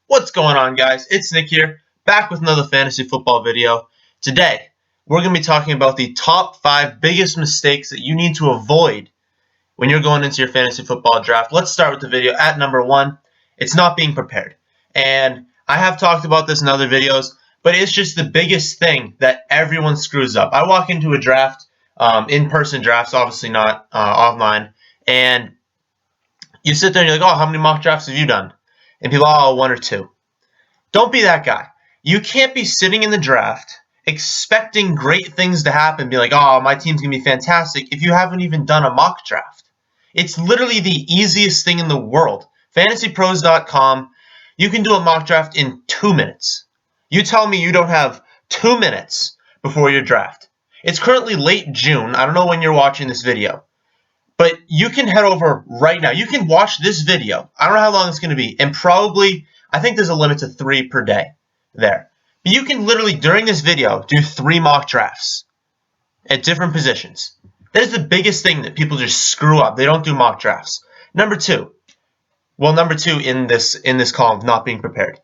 What's going on, guys? It's Nick here, back with another fantasy football video. Today, we're going to be talking about the top 5 biggest mistakes that you need to avoid when you're going into your fantasy football draft. Let's start with the video at number 1. It's not being prepared. And I have talked about this in other videos, but it's just the biggest thing that everyone screws up. I walk into a draft, in-person drafts, obviously not online, and you sit there and you're like, oh, how many mock drafts have you done? And people, oh, 1 or 2. Don't be that guy. You can't be sitting in the draft expecting great things to happen, be like, oh, my team's going to be fantastic, if you haven't even done a mock draft. It's literally the easiest thing in the world. FantasyPros.com, you can do a mock draft in 2 minutes. You tell me you don't have 2 minutes before your draft. It's currently late June. I don't know when you're watching this video. But you can head over right now. You can watch this video. I don't know how long it's going to be. And probably, I think there's a limit to 3 per day there. But you can literally, during this video, do 3 mock drafts at different positions. That is the biggest thing that people just screw up. They don't do mock drafts. Number 2 in this column, not being prepared,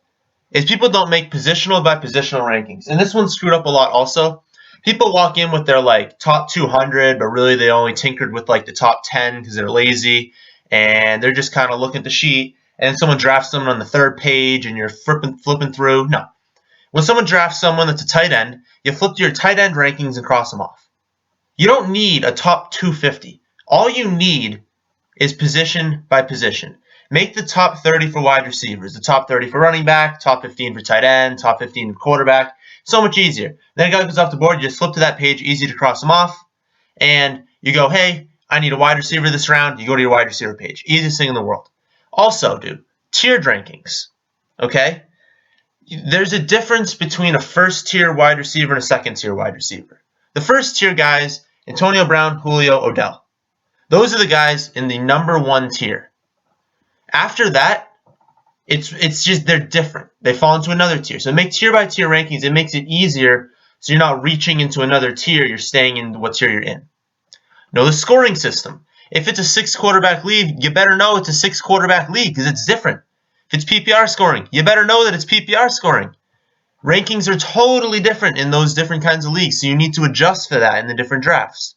is people don't make positional by positional rankings. And this one's screwed up a lot also. People walk in with their top 200, but really they only tinkered with the top 10 because they're lazy and they're just kind of looking at the sheet. And someone drafts someone on the 3rd page and you're flipping through. No. When someone drafts someone that's a tight end, you flip to your tight end rankings and cross them off. You don't need a top 250. All you need is position by position. Make the top 30 for wide receivers, the top 30 for running back, top 15 for tight end, top 15 for quarterback. So much easier. Then a guy goes off the board, you just flip to that page, easy to cross them off, and you go, hey, I need a wide receiver this round. You go to your wide receiver page. Easiest thing in the world. Also, dude, tiered rankings, okay? There's a difference between a first-tier wide receiver and a second-tier wide receiver. The first-tier guys, Antonio Brown, Julio, Odell. Those are the guys in the number 1 tier. After that, it's just they're different. They fall into another tier. So make tier by tier rankings. It makes it easier so you're not reaching into another tier. You're staying in what tier you're in. Know the scoring system. If it's a 6-quarterback league, you better know it's a 6-quarterback league because it's different. If it's PPR scoring, you better know that it's PPR scoring. Rankings are totally different in those different kinds of leagues, so you need to adjust for that in the different drafts.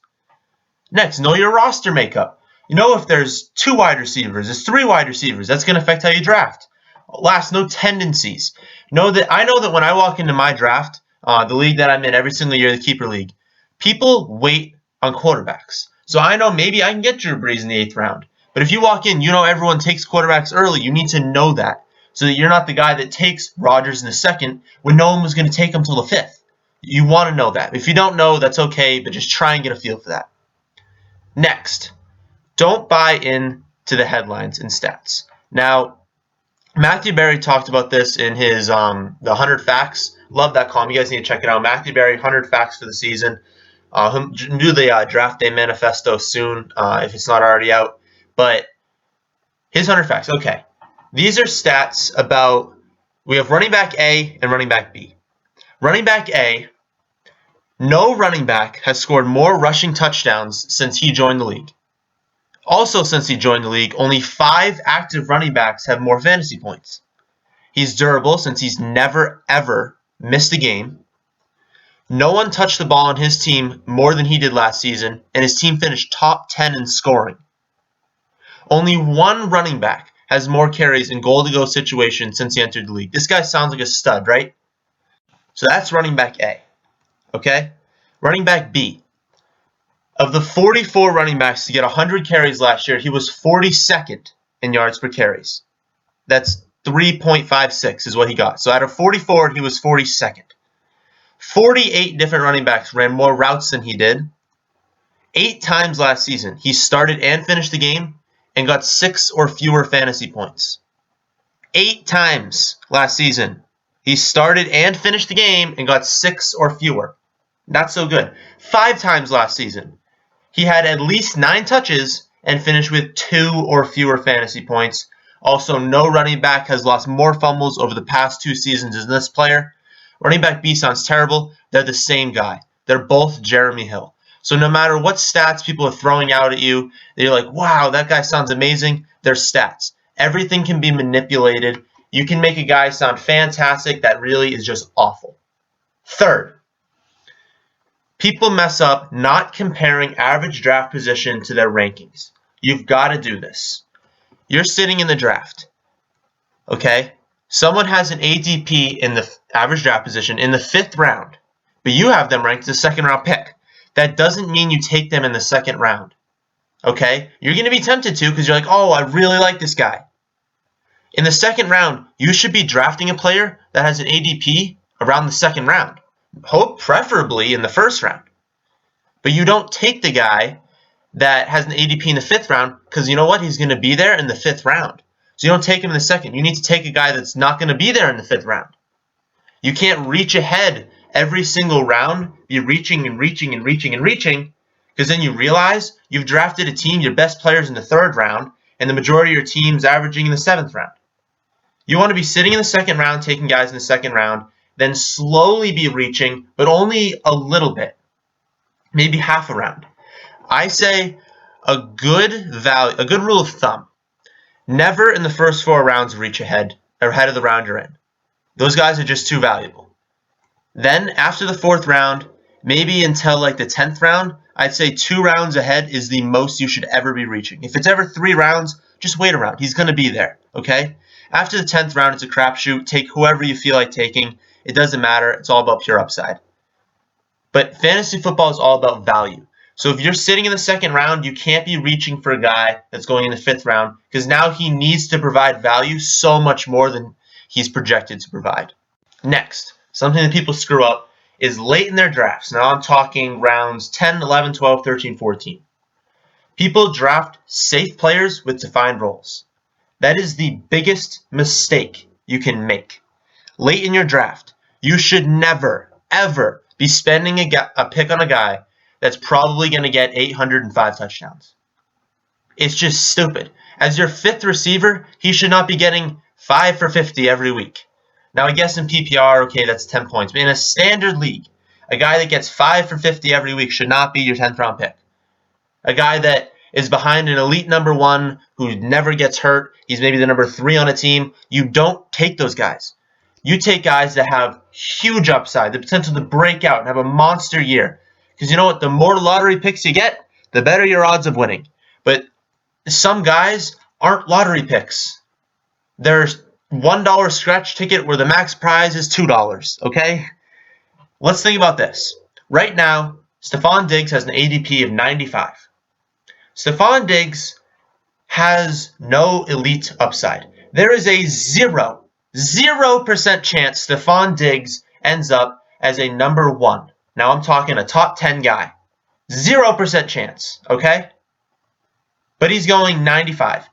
Next, know your roster makeup. You know if there's 2 wide receivers, there's 3 wide receivers, that's going to affect how you draft. Last, no tendencies. I know that when I walk into my draft, the league that I'm in every single year, the keeper league, people wait on quarterbacks. So I know maybe I can get Drew Brees in the 8th round. But if you walk in, you know everyone takes quarterbacks early. You need to know that so that you're not the guy that takes Rodgers in the 2nd when no one was going to take him till the 5th. You want to know that. If you don't know, that's okay, but just try and get a feel for that. Next, don't buy in to the headlines and stats. Now, Matthew Berry talked about this in his the 100 Facts. Love that column. You guys need to check it out. Matthew Berry, 100 Facts for the season. He'll do the draft day manifesto soon if it's not already out. But his 100 Facts. Okay. These are stats about, we have running back A and running back B. Running back A, no running back has scored more rushing touchdowns since he joined the league. Also, since he joined the league, only 5 active running backs have more fantasy points. He's durable since he's never, ever missed a game. No one touched the ball on his team more than he did last season, and his team finished top 10 in scoring. Only 1 running back has more carries in goal-to-go situations since he entered the league. This guy sounds like a stud, right? So that's running back A. Okay? Running back B. Of the 44 running backs to get 100 carries last year, he was 42nd in yards per carries. That's 3.56 is what he got. So out of 44, he was 42nd. 48 different running backs ran more routes than he did. 8 times last season, he started and finished the game and got 6 or fewer fantasy points. 8 times last season, he started and finished the game and got 6 or fewer. Not so good. 5 times last season, he had at least 9 touches and finished with 2 or fewer fantasy points. Also, no running back has lost more fumbles over the past 2 seasons than this player. Running back B sounds terrible. They're the same guy. They're both Jeremy Hill. So no matter what stats people are throwing out at you, you're like, wow, that guy sounds amazing. They're stats. Everything can be manipulated, you can make a guy sound fantastic that really is just awful. Third, people mess up not comparing average draft position to their rankings. You've got to do this. You're sitting in the draft, okay? Someone has an ADP in the average draft position in the 5th round, but you have them ranked as a 2nd round pick. That doesn't mean you take them in the 2nd round, okay? You're going to be tempted to because you're like, oh, I really like this guy. In the 2nd round, you should be drafting a player that has an ADP around the 2nd round. Hope preferably in the 1st round. But you don't take the guy that has an ADP in the 5th round because you know what? He's going to be there in the 5th round. So you don't take him in the 2nd. You need to take a guy that's not going to be there in the 5th round. You can't reach ahead every single round, be reaching and reaching and reaching and reaching, because then you realize you've drafted a team, your best players in the 3rd round, and the majority of your team's averaging in the 7th round. You want to be sitting in the 2nd round, taking guys in the 2nd round, then slowly be reaching, but only a little bit, maybe half a round. I say a good rule of thumb: never in the first 4 rounds reach ahead of the round you're in. Those guys are just too valuable. Then after the 4th round, maybe until like the 10th round, I'd say 2 rounds ahead is the most you should ever be reaching. If it's ever 3 rounds, just wait around. He's going to be there, okay? After the 10th round, it's a crapshoot. Take whoever you feel like taking. It doesn't matter. It's all about pure upside. But fantasy football is all about value. So if you're sitting in the 2nd round, you can't be reaching for a guy that's going in the 5th round because now he needs to provide value so much more than he's projected to provide. Next, something that people screw up is late in their drafts. Now I'm talking rounds 10, 11, 12, 13, 14. People draft safe players with defined roles. That is the biggest mistake you can make. Late in your draft, you should never, ever be spending a pick on a guy that's probably going to get 805 touchdowns. It's just stupid. As your 5th receiver, he should not be getting 5 for 50 every week. Now, I guess in PPR, okay, that's 10 points. But in a standard league, a guy that gets 5 for 50 every week should not be your 10th round pick. A guy that is behind an elite number 1 who never gets hurt, he's maybe the number 3 on a team, you don't take those guys. You take guys that have huge upside, the potential to break out and have a monster year. Because you know what? The more lottery picks you get, the better your odds of winning. But some guys aren't lottery picks. There's $1 scratch ticket where the max prize is $2, okay? Let's think about this. Right now, Stefon Diggs has an ADP of 95. Stefon Diggs has no elite upside. There is a 0% chance Stefon Diggs ends up as a number 1. Now I'm talking a top 10 guy. 0% chance, okay? But he's going 95.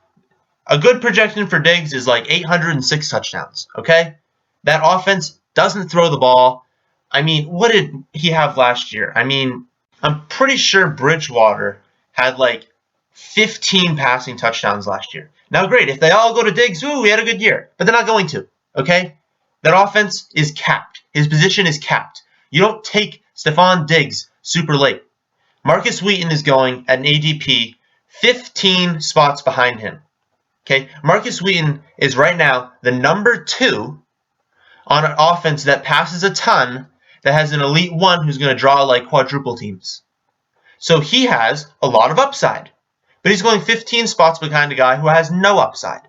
A good projection for Diggs is like 806 touchdowns, okay? That offense doesn't throw the ball. I mean, what did he have last year? I mean, I'm pretty sure Bridgewater had like 15 passing touchdowns last year. Now, great, if they all go to Diggs, ooh, we had a good year. But they're not going to, okay? That offense is capped. His position is capped. You don't take Stefon Diggs super late. Marcus Wheaton is going at an ADP 15 spots behind him. Okay, Marcus Wheaton is right now the number 2 on an offense that passes a ton, that has an elite 1 who's going to draw like quadruple teams. So he has a lot of upside, but he's going 15 spots behind a guy who has no upside.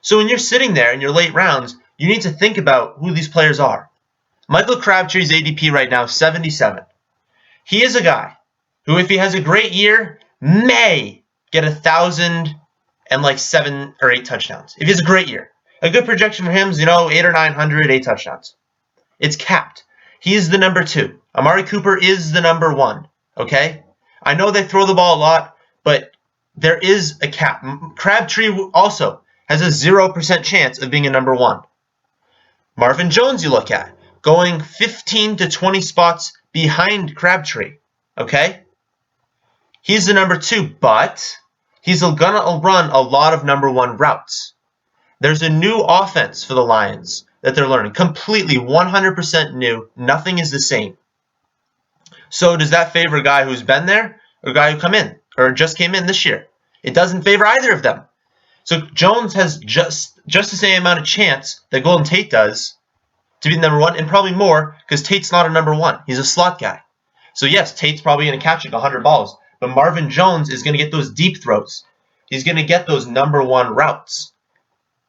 So when you're sitting there in your late rounds, you need to think about who these players are. Michael Crabtree's ADP right now is 77. He is a guy who, if he has a great year, may get 1,000 and like 7 or 8 touchdowns. If he has a great year. A good projection for him is, 8 or 900, 8 touchdowns. It's capped. He is the number 2. Amari Cooper is the number 1. Okay? I know they throw the ball a lot, but there is a cap. Crabtree also has a 0% chance of being a number 1. Marvin Jones you look at, going 15 to 20 spots behind Crabtree. Okay? He's the number 2, but he's going to run a lot of number 1 routes. There's a new offense for the Lions that they're learning. Completely 100% new. Nothing is the same. So does that favor a guy who's been there or a guy who just came in this year? It doesn't favor either of them. So Jones has just the same amount of chance that Golden Tate does to be number one, and probably more, because Tate's not a number one. He's a slot guy. So yes, Tate's probably going to catch like 100 balls, but Marvin Jones is going to get those deep throws. He's going to get those number one routes.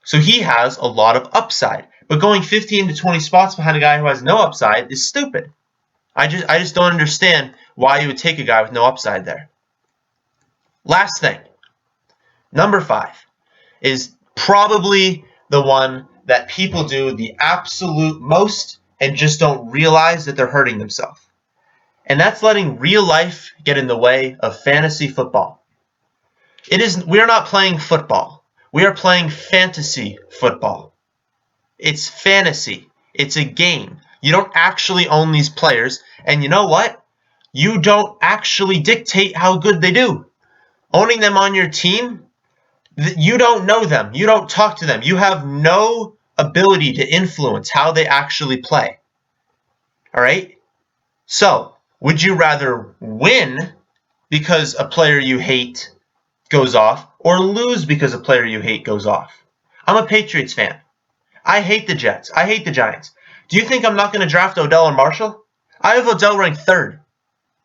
So he has a lot of upside. But going 15 to 20 spots behind a guy who has no upside is stupid. I just don't understand why you would take a guy with no upside there. Last thing, number 5 is probably the one that people do the absolute most and just don't realize that they're hurting themselves. And that's letting real life get in the way of fantasy football. We are not playing football. We are playing fantasy football. It's fantasy. It's a game. You don't actually own these players. And you know what? You don't actually dictate how good they do. Owning them on your team, you don't know them. You don't talk to them. You have no ability to influence how they actually play. All right? So, would you rather win because a player you hate goes off or lose because a player you hate goes off? I'm a Patriots fan. I hate the Jets. I hate the Giants. Do you think I'm not going to draft Odell or Marshall? I have Odell ranked 3rd.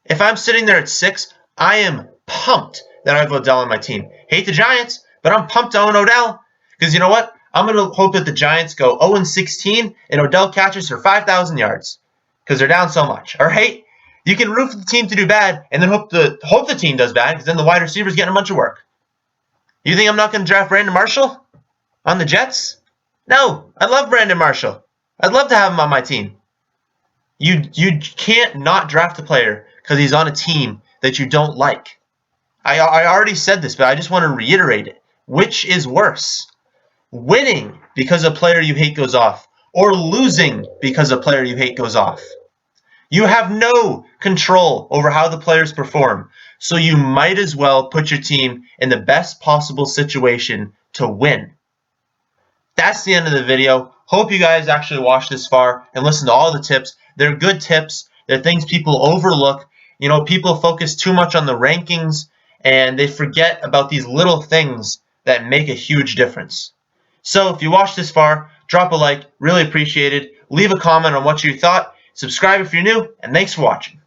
If I'm sitting there at 6, I am pumped that I have Odell on my team. Hate the Giants, but I'm pumped to own Odell. Because you know what? I'm going to hope that the Giants go 0-16 and Odell catches for 5,000 yards. Because they're down so much. All right? You can root for the team to do bad and then hope the team does bad because then the wide receiver's getting a bunch of work. You think I'm not going to draft Brandon Marshall on the Jets? No, I love Brandon Marshall. I'd love to have him on my team. You can't not draft a player because he's on a team that you don't like. I already said this, but I just want to reiterate it. Which is worse? Winning because a player you hate goes off, or losing because a player you hate goes off? You have no control over how the players perform, so you might as well put your team in the best possible situation to win. That's the end of the video. Hope you guys actually watched this far and listened to all the tips. They're good tips. They're things people overlook. You know, people focus too much on the rankings and they forget about these little things that make a huge difference. So if you watched this far, drop a like. Really appreciate it. Leave a comment on what you thought. Subscribe if you're new, and thanks for watching.